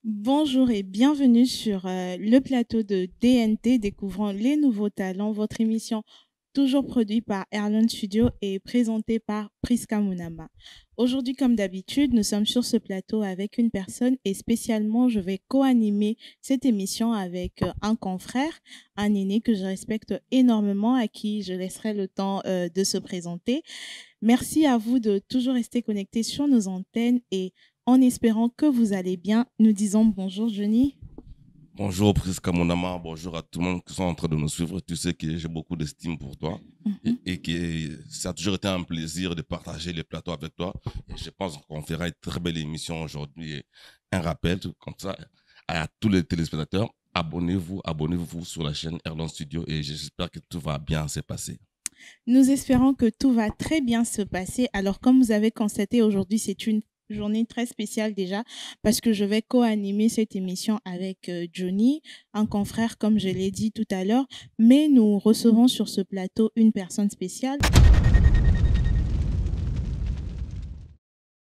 Bonjour et bienvenue sur le plateau de DNT, découvrant les nouveaux talents, votre émission toujours produite par Erlon Studio et présentée par Priska Munama. Aujourd'hui, comme d'habitude, nous sommes sur ce plateau avec une personne et spécialement, je vais co-animer cette émission avec un confrère, un aîné que je respecte énormément, à qui je laisserai le temps de se présenter. Merci à vous de toujours rester connectés sur nos antennes et en espérant que vous allez bien, nous disons bonjour Johnny. Bonjour Priska Monama, bonjour à tout le monde qui sont en train de nous suivre. Tu sais que j'ai beaucoup d'estime pour toi et que ça a toujours été un plaisir de partager les plateaux avec toi. Et je pense qu'on fera une très belle émission aujourd'hui. Et un rappel comme ça à tous les téléspectateurs, abonnez-vous sur la chaîne Erlon Studio et j'espère que tout va bien se passer. Nous espérons que tout va très bien se passer. Alors, comme vous avez constaté, aujourd'hui, c'est une journée très spéciale déjà parce que je vais co-animer cette émission avec Johnny, un confrère, comme je l'ai dit tout à l'heure. Mais nous recevons sur ce plateau une personne spéciale.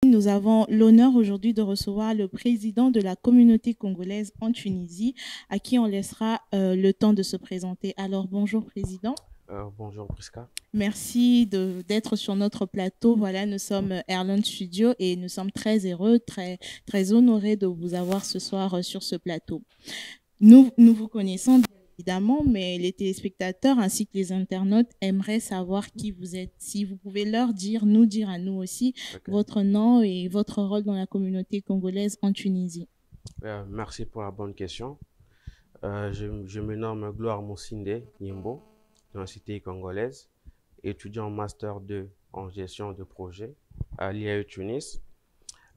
Nous avons l'honneur aujourd'hui de recevoir le président de la communauté congolaise en Tunisie, à qui on laissera le temps de se présenter. Alors, bonjour Président. Bonjour Priska. Merci d'être sur notre plateau. Voilà, nous sommes Erlon Studio et nous sommes très heureux, très honorés de vous avoir ce soir sur ce plateau. Nous vous connaissons évidemment, mais les téléspectateurs ainsi que les internautes aimeraient savoir qui vous êtes. Si vous pouvez nous dire à nous aussi votre nom et votre rôle dans la communauté congolaise en Tunisie. Merci pour la bonne question. Je me nomme Gloire Moussinde Nimbo, dans la cité congolaise, étudiant en Master 2 en gestion de projet à l'IAE Tunis.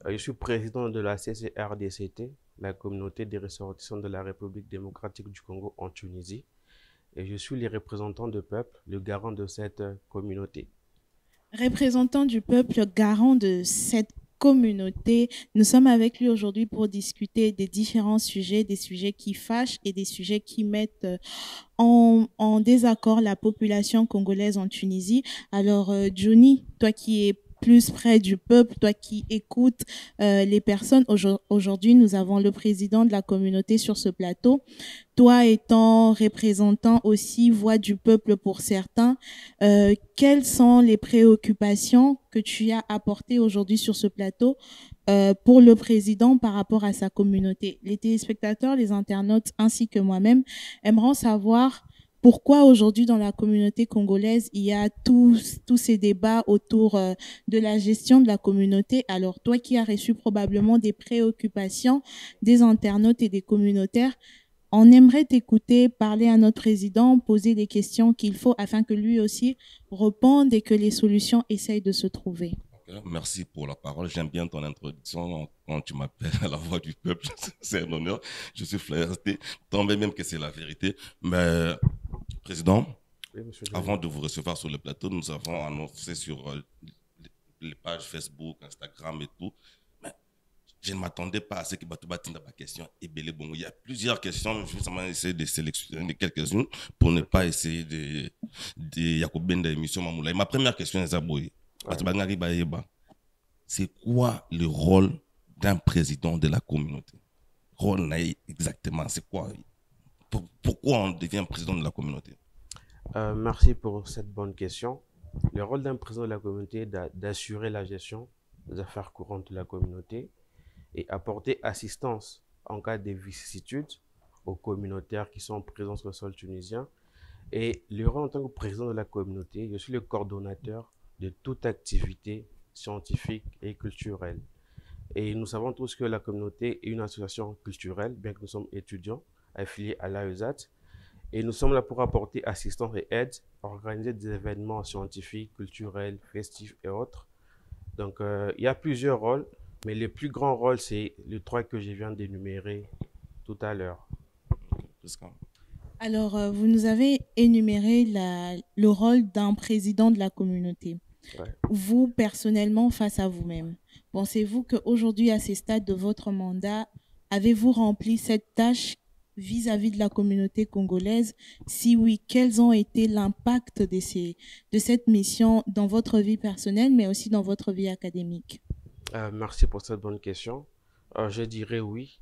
Je suis président de la CCRDCT, la communauté des ressortissants de la République démocratique du Congo en Tunisie. Et je suis le représentant du peuple, le garant de cette communauté. Représentant du peuple, garant de cette communauté, nous sommes avec lui aujourd'hui pour discuter des différents sujets, des sujets qui fâchent et des sujets qui mettent en désaccord la population congolaise en Tunisie. Alors, Johnny, toi qui es plus près du peuple, toi qui écoutes les personnes, aujourd'hui, nous avons le président de la communauté sur ce plateau. Toi étant représentant aussi, voix du peuple pour certains, quelles sont les préoccupations que tu as apportées aujourd'hui sur ce plateau pour le président par rapport à sa communauté? Les téléspectateurs, les internautes ainsi que moi-même aimeront savoir pourquoi aujourd'hui dans la communauté congolaise, il y a tous ces débats autour de la gestion de la communauté. Alors toi qui as reçu probablement des préoccupations des internautes et des communautaires, on aimerait t'écouter, parler à notre président, poser des questions qu'il faut afin que lui aussi réponde et que les solutions essayent de se trouver. Merci pour la parole. J'aime bien ton introduction quand tu m'appelles à la voix du peuple. C'est un honneur. Je suis flatté, tant même que c'est la vérité. Mais, Président, oui, avant de vous recevoir sur le plateau, nous avons annoncé sur les pages Facebook, Instagram et tout. Mais je ne m'attendais pas à ce que Batouba tinda ma question. Il y a plusieurs questions. Je vais essayer de sélectionner quelques-unes pour ne pas essayer de Yakobenda émission Mamoula. Ma première question est Zaboui. C'est quoi le rôle d'un président de la communauté? Rôle exactement, c'est quoi? Pourquoi on devient président de la communauté? Merci pour cette bonne question. Le rôle d'un président de la communauté est d'assurer la gestion des affaires courantes de la communauté et apporter assistance en cas de vicissitudes aux communautaires qui sont présents sur le sol tunisien. Et le rôle en tant que président de la communauté, je suis le coordonnateur de toute activité scientifique et culturelle. Et nous savons tous que la communauté est une association culturelle, bien que nous sommes étudiants affiliés à l'AESAT. Et nous sommes là pour apporter assistance et aide, organiser des événements scientifiques, culturels, festifs et autres. Donc, il y a plusieurs rôles, mais le plus grand rôle, c'est les trois que je viens d'énumérer tout à l'heure. Alors, vous nous avez énuméré le rôle d'un président de la communauté. Ouais. Vous, personnellement, face à vous-même, pensez-vous qu'aujourd'hui, à ces stades de votre mandat, Avez-vous rempli cette tâche vis-à-vis de la communauté congolaise? Si oui, quels ont été l'impact de cette mission dans votre vie personnelle, mais aussi dans votre vie académique? Merci pour cette bonne question. Je dirais oui,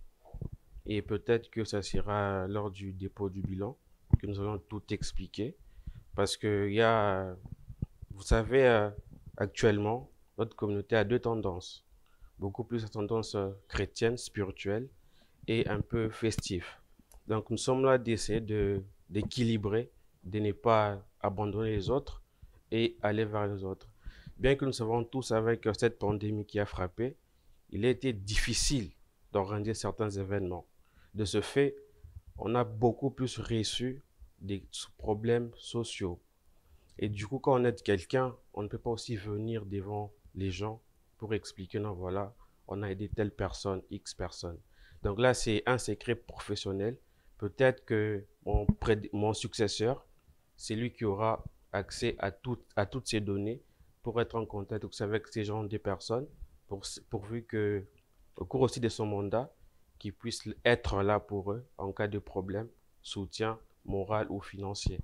et peut-être que ça sera lors du dépôt du bilan que nous allons tout expliquer. Parce que il y a, vous savez, actuellement, notre communauté a deux tendances. Beaucoup plus la tendance chrétienne, spirituelle et un peu festive. Donc nous sommes là d'essayer d'équilibrer, de ne pas abandonner les autres et aller vers les autres. Bien que nous savons tous avec cette pandémie qui a frappé, il a été difficile d'organiser certains événements. De ce fait, on a beaucoup plus reçu des problèmes sociaux. Et du coup, quand on aide quelqu'un, on ne peut pas aussi venir devant les gens pour expliquer, non, voilà, on a aidé telle personne, X personne. Donc là, c'est un secret professionnel. Peut-être que mon successeur, c'est lui qui aura accès à toutes ces données pour être en contact aussi avec ces gens, des personnes, pourvu que, au cours aussi de son mandat, qu'il puisse être là pour eux en cas de problème, soutien moral ou financier.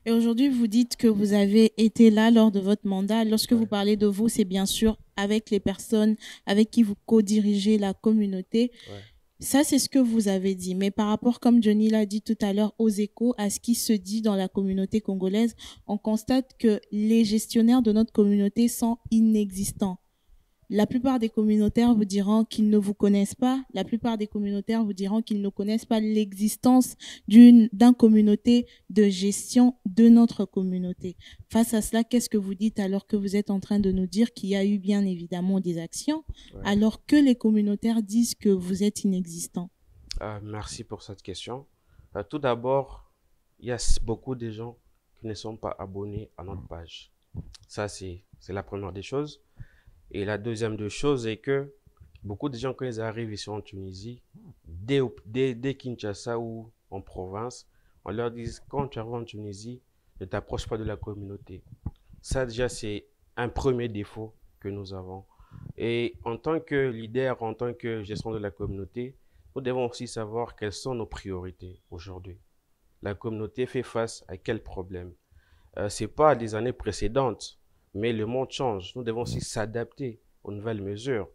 Et aujourd'hui, vous dites que vous avez été là lors de votre mandat. Lorsque vous Ouais, parlez de vous, c'est bien sûr avec les personnes avec qui vous co-dirigez la communauté. ouais. Ça, c'est ce que vous avez dit. Mais par rapport, comme Johnny l'a dit tout à l'heure, aux échos, à ce qui se dit dans la communauté congolaise, on constate que les gestionnaires de notre communauté sont inexistants. La plupart des communautaires vous diront qu'ils ne vous connaissent pas. La plupart des communautaires vous diront qu'ils ne connaissent pas l'existence d'un communauté de gestion de notre communauté. Face à cela, qu'est-ce que vous dites alors que vous êtes en train de nous dire qu'il y a eu bien évidemment des actions, Ouais. alors que les communautaires disent que vous êtes inexistant? Merci pour cette question. Tout d'abord, il y a beaucoup de gens qui ne sont pas abonnés à notre page. Ça, c'est la première des choses. Et la deuxième des choses est que beaucoup de gens, quand ils arrivent ici en Tunisie, dès Kinshasa ou en province, on leur dit, quand tu arrives en Tunisie, ne t'approche pas de la communauté. Ça, déjà, c'est un premier défaut que nous avons. Et en tant que leader, en tant que gestion de la communauté, nous devons aussi savoir quelles sont nos priorités aujourd'hui. La communauté fait face à quels problèmes? Ce n'est pas des années précédentes, mais le monde change. Nous devons aussi s'adapter aux nouvelles mesures.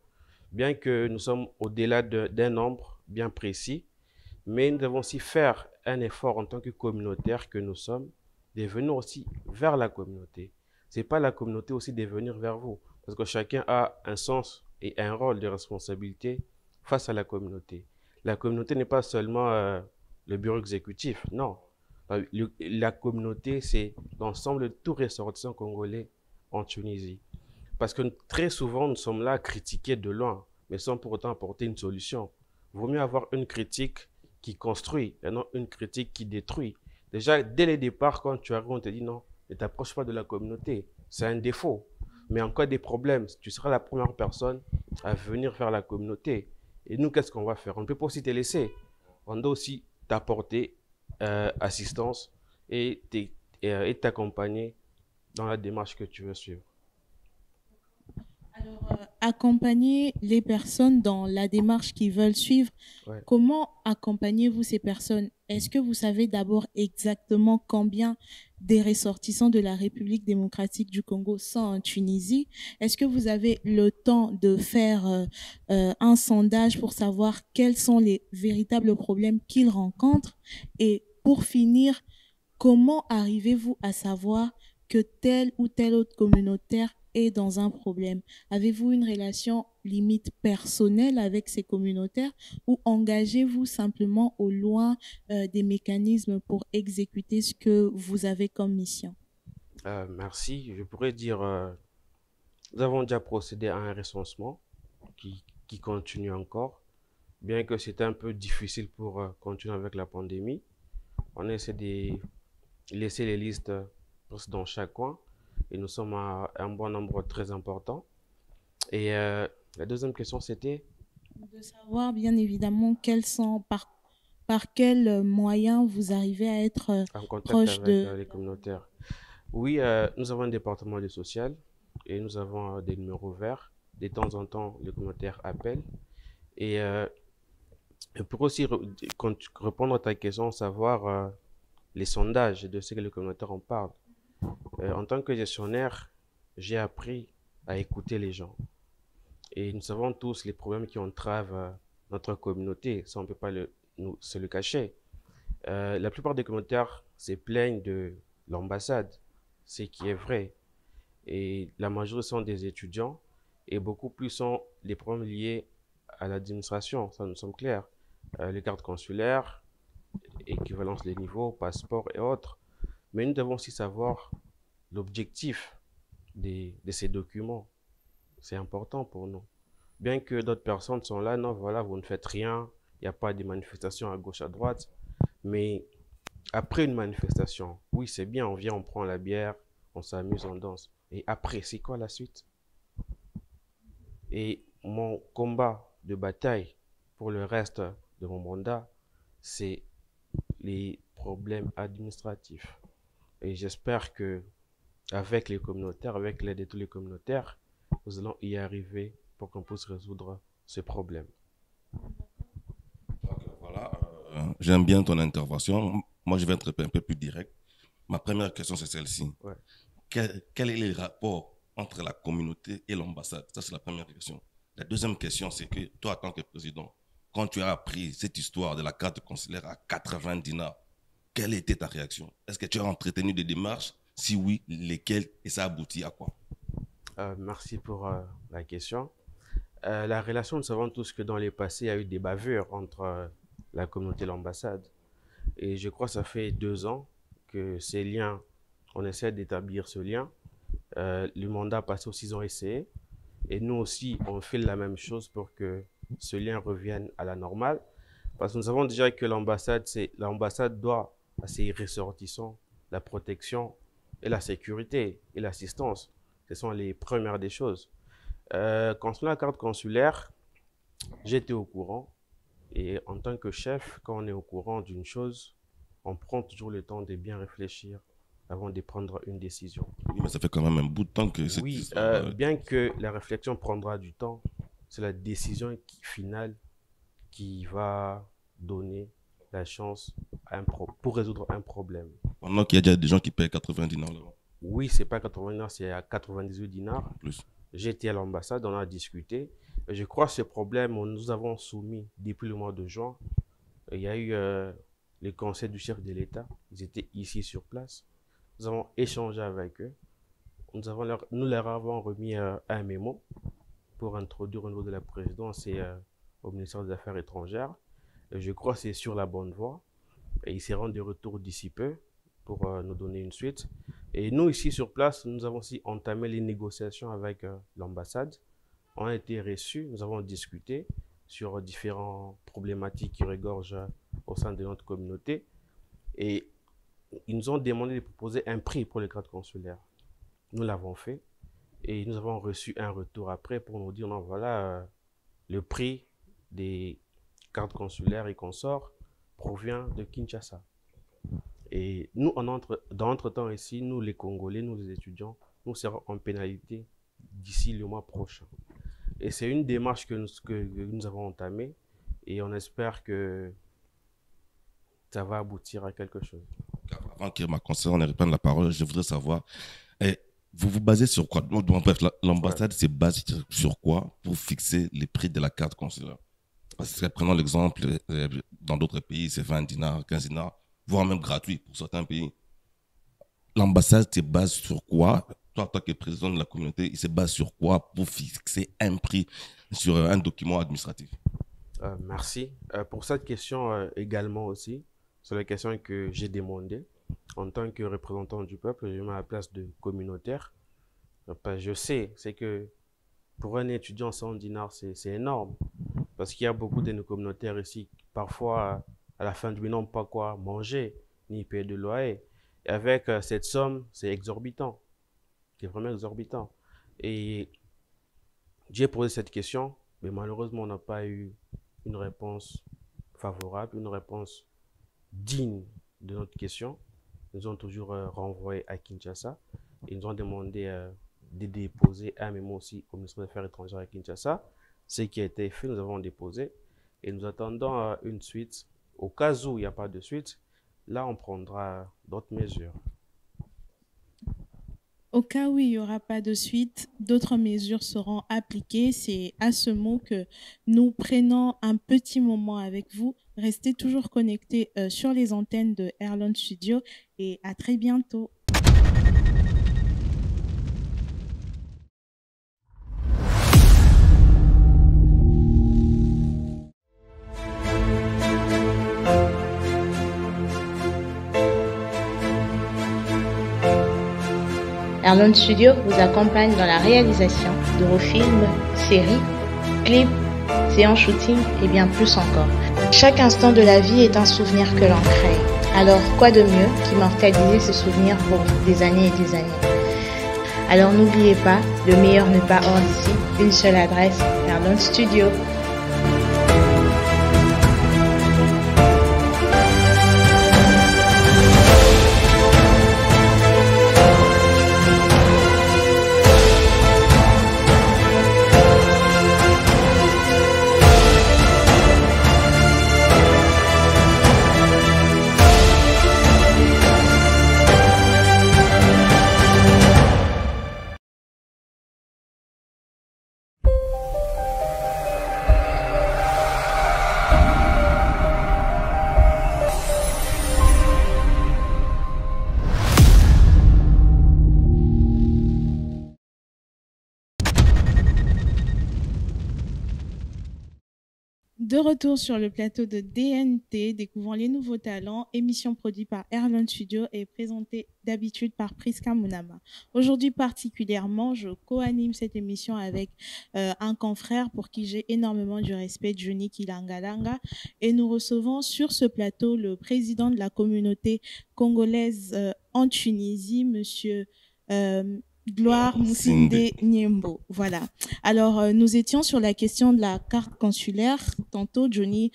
Bien que nous sommes au-delà d'un nombre bien précis, mais nous devons aussi faire un effort en tant que communautaire que nous sommes, de venir aussi vers la communauté. Ce n'est pas la communauté aussi de venir vers vous, parce que chacun a un sens et un rôle de responsabilité face à la communauté. La communauté n'est pas seulement le bureau exécutif, non. La communauté, c'est l'ensemble de tous les ressortissants congolais en Tunisie. Parce que très souvent, nous sommes là à critiquer de loin, mais sans pour autant apporter une solution. Il vaut mieux avoir une critique qui construit et non une critique qui détruit. Déjà, dès le départ, quand tu arrives, on te dit non, ne t'approche pas de la communauté. C'est un défaut. Mais en cas de problème, tu seras la première personne à venir vers la communauté. Et nous, qu'est-ce qu'on va faire? On ne peut pas aussi te laisser. On doit aussi t'apporter assistance et t'accompagner dans la démarche que tu veux suivre. Alors, accompagner les personnes dans la démarche qu'ils veulent suivre, Ouais. comment accompagnez-vous ces personnes? Est-ce que vous savez d'abord exactement combien des ressortissants de la République démocratique du Congo sont en Tunisie? Est-ce que vous avez le temps de faire un sondage pour savoir quels sont les véritables problèmes qu'ils rencontrent? Et pour finir, comment arrivez-vous à savoir que tel ou tel autre communautaire est dans un problème? Avez-vous une relation limite personnelle avec ces communautaires ou engagez-vous simplement au loin des mécanismes pour exécuter ce que vous avez comme mission? Merci. Je pourrais dire, nous avons déjà procédé à un recensement qui continue encore, bien que c'était un peu difficile pour continuer avec la pandémie. On essaie de laisser les listes dans chaque coin et nous sommes à un bon nombre très important. Et la deuxième question, c'était De savoir bien évidemment par quels moyens vous arrivez à être en contact proche avec de... les communautaires. Oui, nous avons un département de social et nous avons des numéros verts. De temps en temps, les communautaires appellent. Et pour aussi répondre à ta question, savoir les sondages de ce que les communautaires en parlent. En tant que gestionnaire, j'ai appris à écouter les gens. Et nous savons tous les problèmes qui entravent notre communauté. Ça, on ne peut pas se le cacher. La plupart des communautaires se plaignent de l'ambassade, ce qui est vrai. Et la majorité sont des étudiants et beaucoup plus sont les problèmes liés à l'administration, ça nous sommes clairs. Les cartes consulaires, équivalence des niveaux, passeports et autres. Mais nous devons aussi savoir l'objectif de ces documents. C'est important pour nous. Bien que d'autres personnes sont là, non, voilà, vous ne faites rien, il n'y a pas de manifestations à gauche, à droite. Mais après une manifestation, oui, c'est bien, on vient, on prend la bière, on s'amuse, on danse. Et après, c'est quoi la suite? Et mon combat de bataille pour le reste de mon mandat, c'est les problèmes administratifs. Et j'espère que avec les communautaires, avec l'aide de tous les communautaires, nous allons y arriver pour qu'on puisse résoudre ce problème. Voilà, j'aime bien ton intervention. Moi, je vais être un peu plus direct. Ma première question, c'est celle-ci. Ouais. Quel est le rapport entre la communauté et l'ambassade? Ça, c'est la première question. La deuxième question, c'est que toi, en tant que président, quand tu as appris cette histoire de la carte consulaire à 80 dinars, quelle était ta réaction? Est-ce que tu as entretenu des démarches? Si oui, lesquelles? Et ça aboutit à quoi? Merci pour la question. La relation, nous savons tous que dans le passé, il y a eu des bavures entre la communauté et l'ambassade. Et je crois que ça fait 2 ans que ces liens, on essaie d'établir ce lien. Le mandat passé aussi, ils ont essayé. Et nous aussi, on fait la même chose pour que ce lien revienne à la normale. Parce que nous savons déjà que l'ambassade doit à ses ressortissants la protection et la sécurité et l'assistance. Ce sont les premières des choses. Concernant la carte consulaire, j'étais au courant. Et en tant que chef, quand on est au courant d'une chose, on prend toujours le temps de bien réfléchir avant de prendre une décision. Oui, mais ça fait quand même un bout de temps que cette Oui, histoire... bien que la réflexion prendra du temps, c'est la décision finale qui va donner la chance pour résoudre un problème. Pendant qu'il y a déjà des gens qui payent 90 dinars là-bas. Oui, c'est pas 80 dinars, c'est à 98 dinars. Plus. J'étais à l'ambassade, on a discuté. Et je crois que ce problème, nous avons soumis depuis le mois de juin. Il y a eu le conseil du chef de l'État. Ils étaient ici sur place. Nous avons échangé avec eux. Nous leur avons remis un mémo pour introduire au niveau de la présidence et au ministère des Affaires étrangères. Et je crois que c'est sur la bonne voie. Et ils seront de retour d'ici peu pour nous donner une suite. Et nous, ici sur place, nous avons aussi entamé les négociations avec l'ambassade. On a été reçus, nous avons discuté sur différentes problématiques qui regorgent au sein de notre communauté. Et ils nous ont demandé de proposer un prix pour les cartes consulaires. Nous l'avons fait et nous avons reçu un retour après pour nous dire, non, voilà, le prix des cartes consulaires et consorts provient de Kinshasa. Et nous, dans notre-temps ici, nous les Congolais, nous les étudiants, nous serons en pénalité d'ici le mois prochain. Et c'est une démarche que nous avons entamée et on espère que ça va aboutir à quelque chose. Avant que ma conseillère ne reprenne la parole, je voudrais savoir, vous vous basez sur quoi? Bref, l'ambassade se base sur quoi pour fixer les prix de la carte consulaire? Parce que prenons l'exemple, dans d'autres pays, c'est 20 dinars, 15 dinars, voire même gratuit pour certains pays. L'ambassade se base sur quoi? Toi, en tant que président de la communauté, il se base sur quoi pour fixer un prix sur un document administratif? Merci. Pour cette question également aussi, c'est la question que j'ai demandée. En tant que représentant du peuple, je mets à la place de communautaire. Je sais, c'est que pour un étudiant, 100 dinars, c'est énorme. Parce qu'il y a beaucoup de nos communautaires ici, parfois, à la fin du mois, n'ont pas quoi manger, ni payer de loyer. Et avec cette somme, c'est exorbitant. C'est vraiment exorbitant. Et j'ai posé cette question, mais malheureusement, on n'a pas eu une réponse favorable, une réponse digne de notre question. Ils nous ont toujours renvoyé à Kinshasa. Ils nous ont demandé de déposer un mémo aussi au ministère des Affaires étrangères à Kinshasa. ce qui a été fait, nous avons déposé et nous attendons une suite. Au cas où il n'y a pas de suite, là, on prendra d'autres mesures. Au cas où il n'y aura pas de suite, d'autres mesures seront appliquées. C'est à ce mot que nous prenons un petit moment avec vous. Restez toujours connectés sur les antennes de Airlawn Studio et à très bientôt. Airlawn Studio vous accompagne dans la réalisation de vos films, séries, clips, séances shooting et bien plus encore. Chaque instant de la vie est un souvenir que l'on crée. Alors quoi de mieux qu'immortaliser ce souvenir pour des années et des années. Alors n'oubliez pas, le meilleur n'est pas hors d'ici. Une seule adresse, Airlawn Studio. De retour sur le plateau de DNT, découvrant les nouveaux talents, émission produite par Airlawn Studio et présentée d'habitude par Priska Munama. Aujourd'hui particulièrement, je co-anime cette émission avec un confrère pour qui j'ai énormément du respect, Johnny Kilangalanga, et nous recevons sur ce plateau le président de la communauté congolaise en Tunisie, monsieur Gloire Moussinde Niembo. Voilà. Alors, nous étions sur la question de la carte consulaire. Tantôt, Johnny,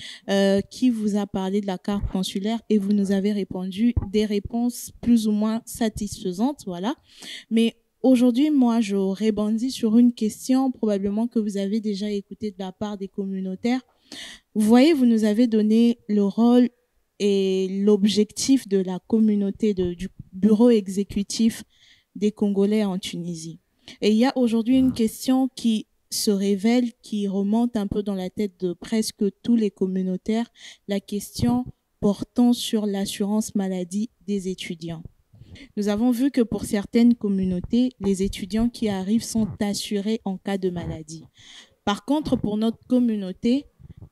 qui vous a parlé de la carte consulaire et vous nous avez répondu des réponses plus ou moins satisfaisantes. Voilà. Mais aujourd'hui, moi, je rebondis sur une question probablement que vous avez déjà écoutée de la part des communautaires. Vous voyez, vous nous avez donné le rôle et l'objectif de la communauté, du bureau exécutif des Congolais en Tunisie. Et il y a aujourd'hui une question qui se révèle, qui remonte un peu dans la tête de presque tous les communautaires, la question portant sur l'assurance maladie des étudiants. Nous avons vu que pour certaines communautés, les étudiants qui arrivent sont assurés en cas de maladie. Par contre, pour notre communauté,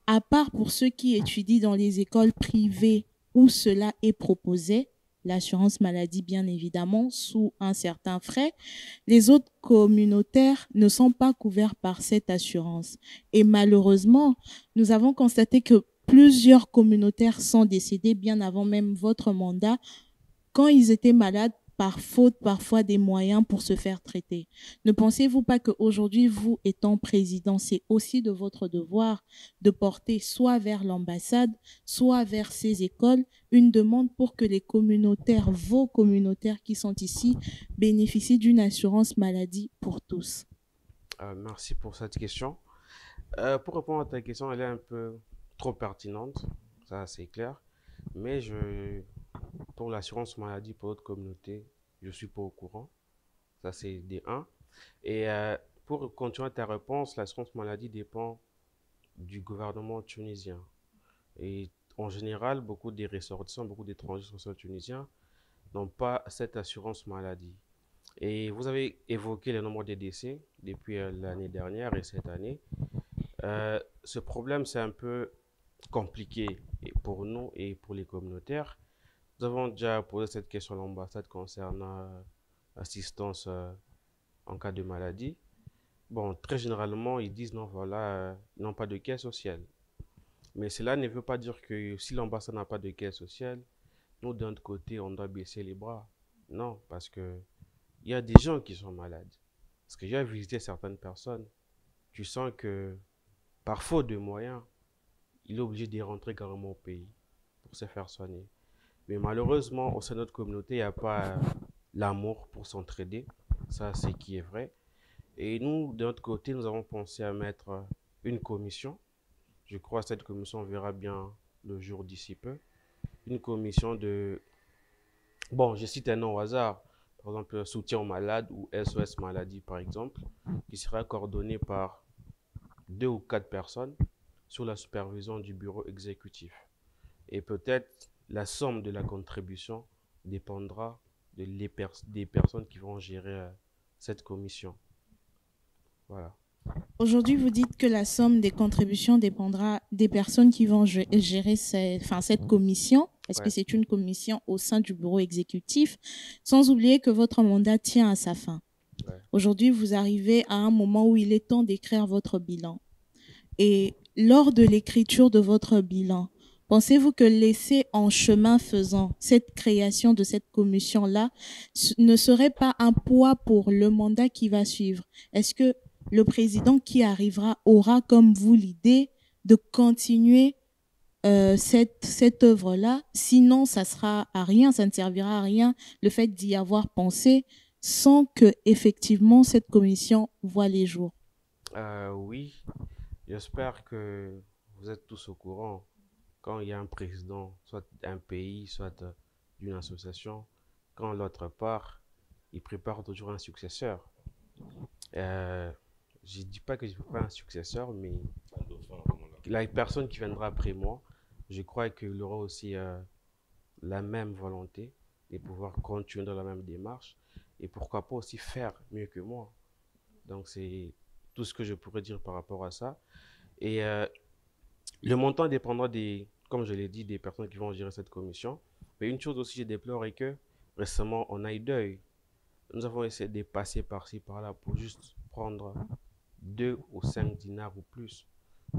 à part pour ceux qui étudient dans les écoles privées où cela est proposé, l'assurance maladie bien évidemment sous un certain frais, les autres communautaires ne sont pas couverts par cette assurance. Et malheureusement, nous avons constaté que plusieurs communautaires sont décédés bien avant même votre mandat quand ils étaient malades par faute parfois des moyens pour se faire traiter. Ne pensez-vous pas qu'aujourd'hui, vous étant président, c'est aussi de votre devoir de porter soit vers l'ambassade, soit vers ces écoles, une demande pour que les communautaires, vos communautaires qui sont ici, bénéficient d'une assurance maladie pour tous? Merci pour cette question. Pour répondre à ta question, elle est un peu trop pertinente, ça c'est clair, mais pour l'assurance maladie pour notre communauté, je ne suis pas au courant. Ça, c'est des 1. Et pour continuer ta réponse, l'assurance maladie dépend du gouvernement tunisien. Et en général, beaucoup des ressortissants, beaucoup d'étrangers tunisiens n'ont pas cette assurance maladie. Et vous avez évoqué le nombre de décès depuis l'année dernière et cette année. Ce problème, c'est un peu compliqué pour nous et pour les communautaires. Nous avons déjà posé cette question à l'ambassade concernant l'assistance en cas de maladie. Bon, très généralement, ils disent non, voilà, ils n'ont pas de caisse sociale. Mais cela ne veut pas dire que si l'ambassade n'a pas de caisse sociale, nous, d'un autre côté, on doit baisser les bras. Non, parce que il y a des gens qui sont malades. Parce que j'ai visité certaines personnes, tu sens que par faute de moyens, il est obligé de rentrer carrément au pays pour se faire soigner. Mais malheureusement, au sein de notre communauté, il n'y a pas l'amour pour s'entraider. Ça, c'est qui est vrai. Et nous, de notre côté, nous avons pensé à mettre une commission. Je crois que cette commission verra bien le jour d'ici peu. Une commission de... Bon, je cite un nom au hasard. Par exemple, soutien aux malades ou SOS maladie, par exemple, qui sera coordonné par 2 ou 4 personnes sous la supervision du bureau exécutif. Et peut-être la somme de la contribution dépendra des personnes qui vont gérer cette commission. Voilà. Aujourd'hui, vous dites que la somme des contributions dépendra des personnes qui vont gérer cette commission, parce que c'est une commission au sein du bureau exécutif, sans oublier que votre mandat tient à sa fin. Ouais. Aujourd'hui, vous arrivez à un moment où il est temps d'écrire votre bilan. Et lors de l'écriture de votre bilan, pensez-vous que laisser en chemin faisant cette création de cette commission-là ne serait pas un poids pour le mandat qui va suivre? Est-ce que le président qui arrivera aura comme vous l'idée de continuer cette œuvre-là? Sinon, ça sera à rien, ça ne servira à rien le fait d'y avoir pensé sans que effectivement cette commission voie les jours. Oui, j'espère que vous êtes tous au courant. Quand il y a un président, soit d'un pays, soit d'une association, quand l'autre part, il prépare toujours un successeur. Je ne dis pas que je ne veux pas un successeur, mais la personne qui viendra après moi, je crois qu'il aura aussi la même volonté de pouvoir continuer dans la même démarche et pourquoi pas aussi faire mieux que moi. Donc c'est tout ce que je pourrais dire par rapport à ça. Et le montant dépendra comme je l'ai dit, des personnes qui vont gérer cette commission. Mais une chose aussi, je déplore est que récemment, on a eu deuil. Nous avons essayé de passer par-ci, par-là pour juste prendre 2 ou 5 dinars ou plus.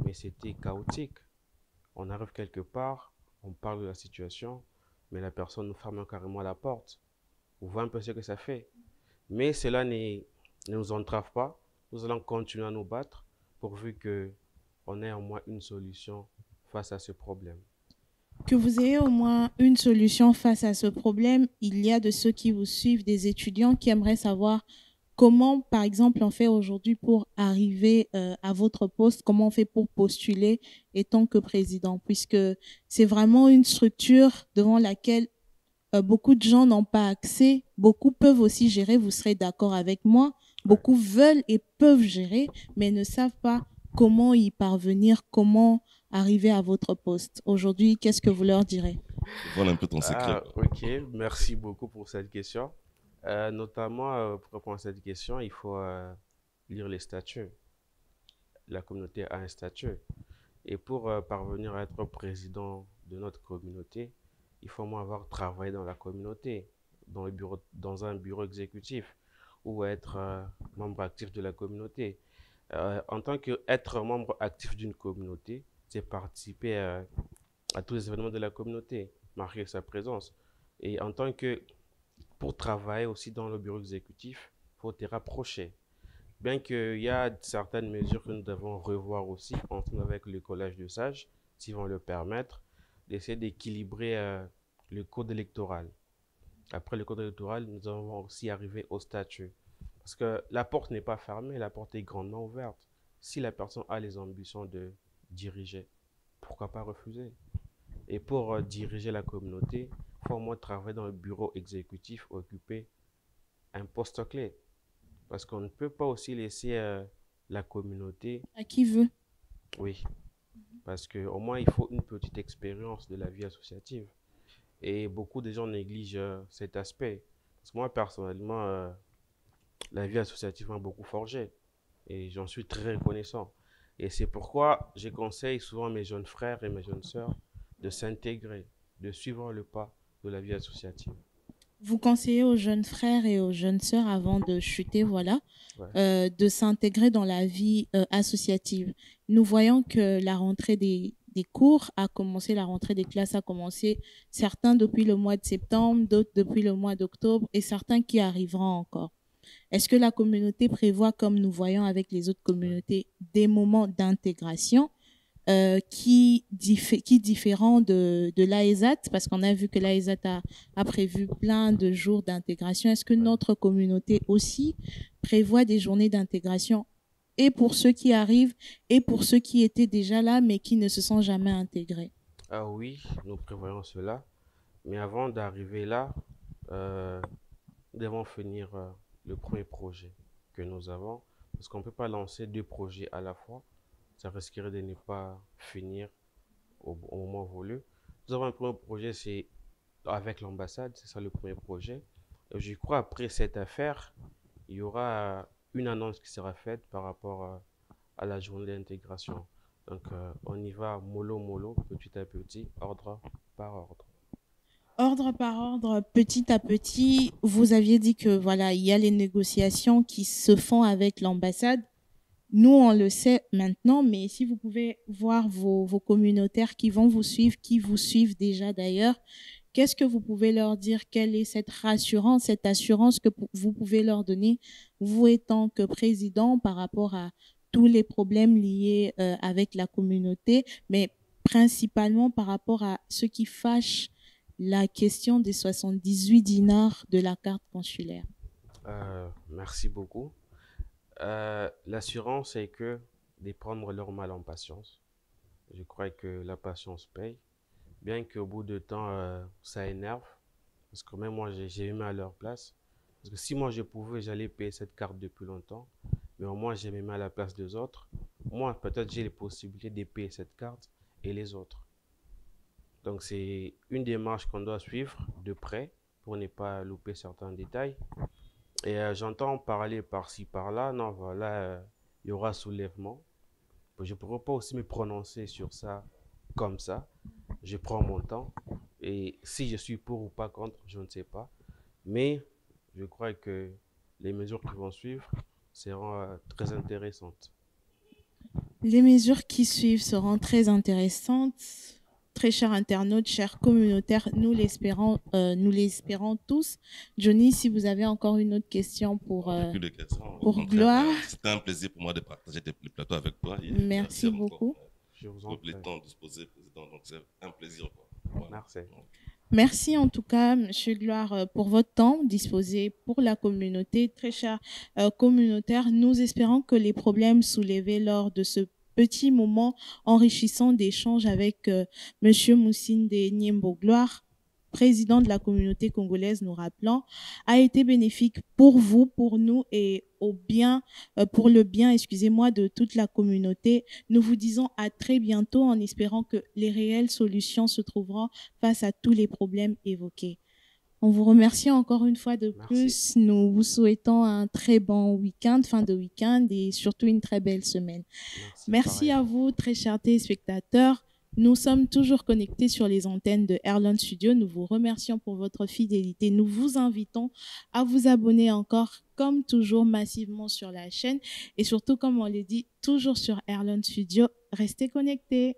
Mais c'était chaotique. On arrive quelque part, on parle de la situation, mais la personne nous ferme carrément la porte. Vous voyez un peu ce que ça fait. Mais cela ne nous entrave pas. Nous allons continuer à nous battre pourvu qu'on ait au moins une solution face à ce problème. Que vous ayez au moins une solution face à ce problème, il y a de ceux qui vous suivent, des étudiants qui aimeraient savoir comment, par exemple, on fait aujourd'hui pour arriver à votre poste, comment on fait pour postuler étant que président, puisque c'est vraiment une structure devant laquelle beaucoup de gens n'ont pas accès, beaucoup peuvent aussi gérer, vous serez d'accord avec moi, beaucoup veulent et peuvent gérer, mais ne savent pas comment y parvenir, comment arriver à votre poste. Aujourd'hui, qu'est-ce que vous leur direz? Voilà un peu ton secret. Ok, merci beaucoup pour cette question. Notamment, pour répondre à cette question, il faut lire les statuts. La communauté a un statut. Et pour parvenir à être président de notre communauté, il faut au moins avoir travaillé dans la communauté, dans un bureau exécutif, ou être membre actif de la communauté. En tant qu'être membre actif d'une communauté, c'est participer à tous les événements de la communauté, marquer sa présence. Et pour travailler aussi dans le bureau exécutif, il faut te rapprocher. Bien qu'il y a certaines mesures que nous devons revoir aussi, ensemble avec le collège de sages, s'ils vont le permettre, d'essayer d'équilibrer le code électoral. Après le code électoral, nous allons aussi arriver au statut. Parce que la porte n'est pas fermée, la porte est grandement ouverte. Si la personne a les ambitions de diriger, pourquoi pas refuser? Et pour diriger la communauté, il faut au moins travailler dans le bureau exécutif, occuper un poste clé. Parce qu'on ne peut pas aussi laisser la communauté... À qui veut? Oui, parce qu'au moins il faut une petite expérience de la vie associative. Et beaucoup de gens négligent cet aspect. Parce que moi, personnellement, la vie associative m'a beaucoup forgé. Et j'en suis très reconnaissant. Et c'est pourquoi je conseille souvent à mes jeunes frères et mes jeunes sœurs de s'intégrer, de suivre le pas de la vie associative. Vous conseillez aux jeunes frères et aux jeunes sœurs, avant de chuter, voilà, de s'intégrer dans la vie associative. Nous voyons que la rentrée des cours a commencé, la rentrée des classes a commencé, certains depuis le mois de septembre, d'autres depuis le mois d'octobre et certains qui arriveront encore. Est-ce que la communauté prévoit, comme nous voyons avec les autres communautés, des moments d'intégration qui différent de l'AESAT, parce qu'on a vu que l'AESAT a prévu plein de jours d'intégration. Est-ce que notre communauté aussi prévoit des journées d'intégration et pour ceux qui arrivent et pour ceux qui étaient déjà là mais qui ne se sont jamais intégrés? Ah oui, nous prévoyons cela. Mais avant d'arriver là, euh, nous devons finir le premier projet que nous avons. Parce qu'on ne peut pas lancer deux projets à la fois. Ça risquerait de ne pas finir au moment voulu. Nous avons un premier projet, c'est avec l'ambassade, c'est ça le premier projet. Et je crois après cette affaire, il y aura une annonce qui sera faite par rapport à la journée d'intégration. Donc on y va mollo mollo, petit à petit, ordre par ordre. Ordre par ordre, petit à petit, vous aviez dit que voilà, il y a les négociations qui se font avec l'ambassade. Nous, on le sait maintenant, mais si vous pouvez voir vos communautaires qui vont vous suivre, qui vous suivent déjà d'ailleurs, qu'est-ce que vous pouvez leur dire? Quelle est cette rassurance, cette assurance que vous pouvez leur donner, vous étant que président, par rapport à tous les problèmes liés avec la communauté, mais principalement par rapport à ce qui fâche la question des 78 dinars de la carte consulaire? Merci beaucoup. L'assurance, c'est que de prendre leur mal en patience. Je crois que la patience paye. Bien qu'au bout de temps, ça énerve. Parce que même moi, j'ai mis à leur place. Parce que si moi je pouvais, j'allais payer cette carte depuis longtemps. Mais au moins, j'ai mis à la place des autres. Moi, peut-être j'ai les possibilités de payer cette carte et les autres. Donc, c'est une démarche qu'on doit suivre de près pour ne pas louper certains détails. Et j'entends parler par-ci, par-là. Non, voilà, il y aura soulèvement. Je ne pourrais pas aussi me prononcer sur ça comme ça. Je prends mon temps. Et si je suis pour ou pas contre, je ne sais pas. Mais je crois que les mesures qui vont suivre seront très intéressantes. Les mesures qui suivent seront très intéressantes. Très chers internautes, chers communautaires, nous l'espérons tous. Johnny, si vous avez encore une autre question pour Gloire. C'était un plaisir pour moi de partager le plateau avec toi. Merci beaucoup. Je vous en prie. Le temps disposé, président, donc c'est un plaisir. Voilà. Merci. Merci en tout cas, Monsieur Gloire, pour votre temps disposé pour la communauté. Très chers communautaires, nous espérons que les problèmes soulevés lors de ce petit moment enrichissant d'échanges avec Monsieur Moussine Nyembo Gloire, président de la communauté congolaise, nous rappelant, a été bénéfique pour vous, pour nous et pour le bien, excusez-moi, de toute la communauté. Nous vous disons à très bientôt en espérant que les réelles solutions se trouveront face à tous les problèmes évoqués. On vous remercie encore une fois de plus. Nous vous souhaitons un très bon week-end, fin de week-end et surtout une très belle semaine. Merci à vous, très chers téléspectateurs. Nous sommes toujours connectés sur les antennes de Airlon Studio. Nous vous remercions pour votre fidélité. Nous vous invitons à vous abonner encore, comme toujours, massivement sur la chaîne. Et surtout, comme on l'a dit, toujours sur Airlon Studio. Restez connectés.